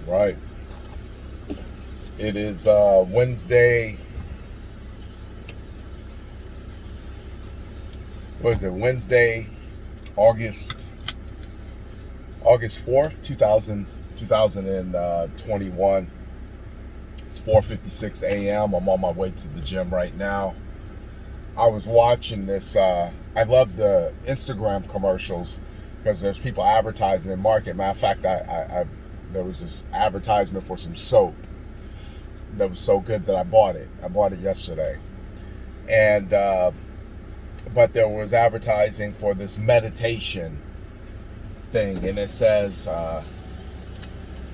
Right. It is Wednesday. What is it? Wednesday, August August 4th, 2021. It's 4:56 a.m. I'm on my way to the gym right now. I was watching this. I love the Instagram commercials because there's people advertising in market. Matter of fact, I there was this advertisement for some soap that was so good that I bought it. I bought it yesterday, and but there was advertising for this meditation thing, and it says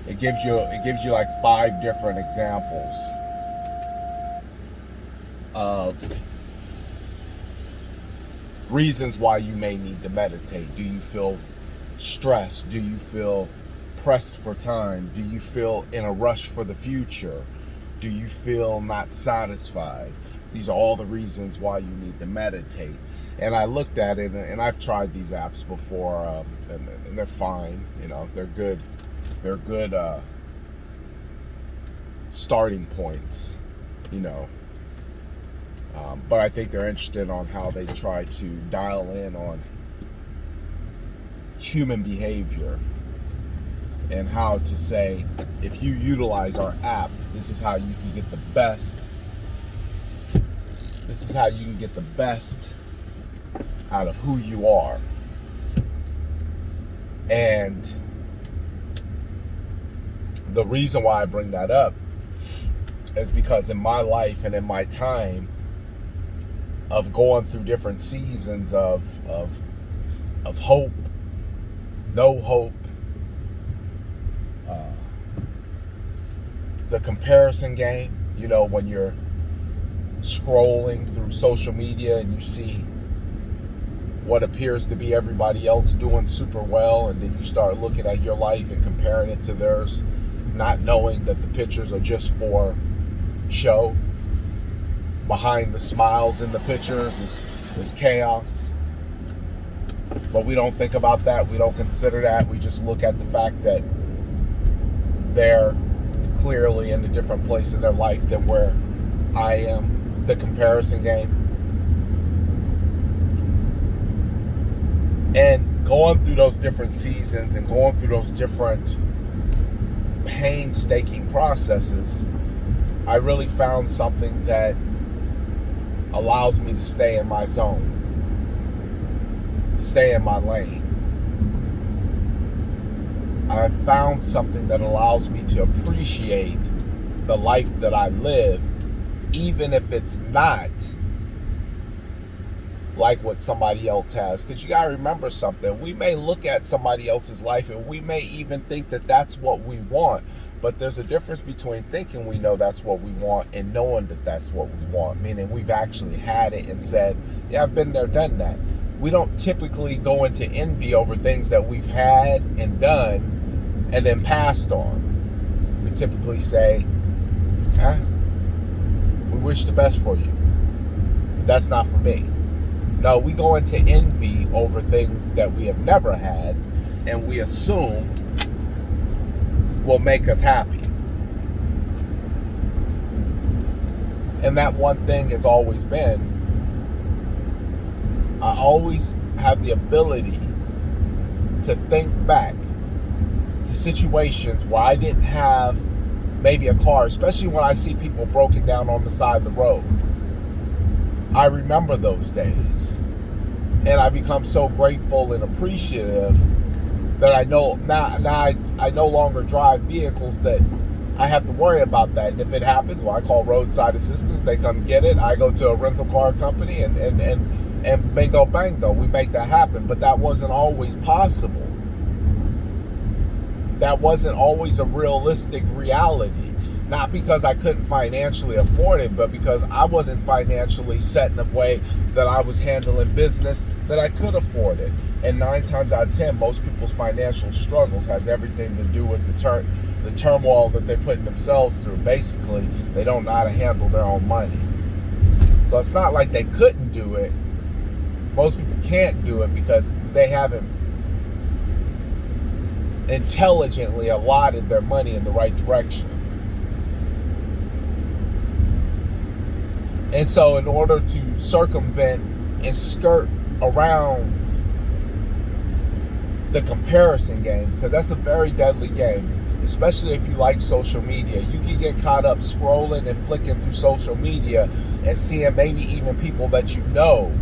it gives you like 5 different examples of reasons why you may need to meditate. Do you feel stressed? Do you feel pressed for time? Do you feel in a rush for the future? Do you feel not satisfied? These are all the reasons why you need to meditate. And I looked at it, and I've tried these apps before, and they're fine. You know, they're good. They're good starting points. You know, but I think they're interested on how they try to dial in on human behavior and how to say, if you utilize our app, this is how you can get the best. This is how you can get the best out of who you are. And the reason why I bring that up is because in my life and in my time of going through different seasons of hope, no hope, the comparison game, you know, when you're scrolling through social media and you see what appears to be everybody else doing super well, and then you start looking at your life and comparing it to theirs, not knowing that the pictures are just for show. Behind the smiles in the pictures is chaos. But we don't think about that. We don't consider that. We just look at the fact that they're clearly in a different place in their life than where I am. The comparison game. And going through those different seasons and going through those different painstaking processes, I really found something that allows me to stay in my zone, stay in my lane. I found something that allows me to appreciate the life that I live, even if it's not like what somebody else has. Because you got to remember something. We may look at somebody else's life and we may even think that that's what we want. But there's a difference between thinking we know that's what we want and knowing that that's what we want. Meaning we've actually had it and said, yeah, I've been there, done that. We don't typically go into envy over things that we've had and done and then passed on. We typically say, we wish the best for you, but that's not for me. No, we go into envy over things that we have never had and we assume will make us happy. And that one thing has always been, I always have the ability to think back to situations where I didn't have maybe a car, especially when I see people broken down on the side of the road. I remember those days, and I become so grateful and appreciative that I know now I no longer drive vehicles that I have to worry about that. And if it happens, well, I call roadside assistance. They come get it. I go to a rental car company and bingo bango, we make that happen. But that wasn't always possible. That wasn't always a realistic reality. Not because I couldn't financially afford it, but because I wasn't financially set in a way that I was handling business that I could afford it. And 9 times out of 10, most people's financial struggles has everything to do with the turmoil that they're putting themselves through. Basically, they don't know how to handle their own money. So it's not like they couldn't do it. Most people can't do it because they haven't intelligently allotted their money in the right direction. And so in order to circumvent and skirt around the comparison game, because that's a very deadly game, especially if you like social media. You can get caught up scrolling and flicking through social media and seeing maybe even people that you know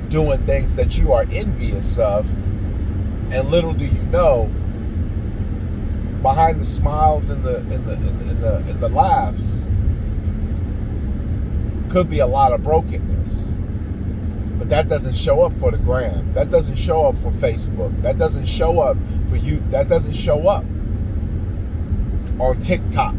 doing things that you are envious of, and little do you know, behind the smiles and the laughs could be a lot of brokenness. But that doesn't show up for the gram. That doesn't show up for Facebook. That doesn't show up for you. That doesn't show up on TikTok.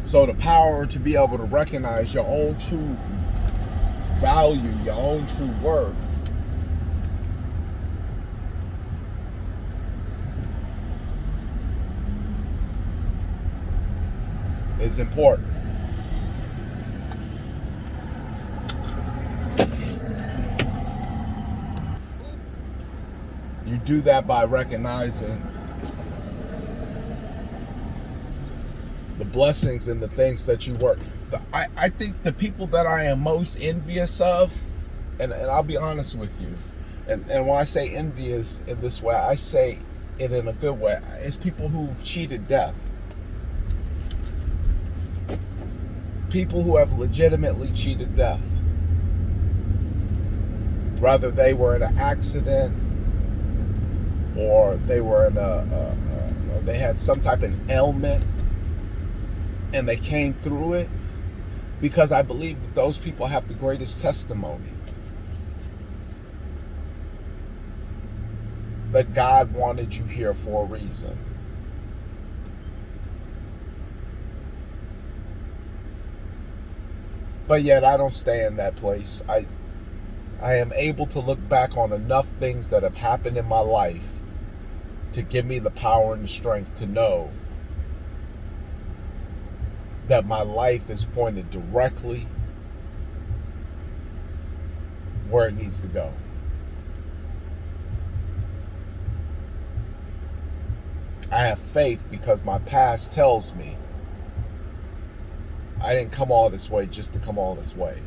So the power to be able to recognize your own true value, your own true worth, is important. You do that by recognizing the blessings and the things that you work. I think the people that I am most envious of, and I'll be honest with you, and when I say envious in this way, I say it in a good way, it's people who've cheated death. People who have legitimately cheated death. Whether they were in an accident, or they were in or they had some type of ailment and they came through it, because I believe that those people have the greatest testimony. That God wanted you here for a reason. But yet I don't stay in that place. I am able to look back on enough things that have happened in my life to give me the power and the strength to know that my life is pointed directly where it needs to go. I have faith because my past tells me I didn't come all this way just to come all this way.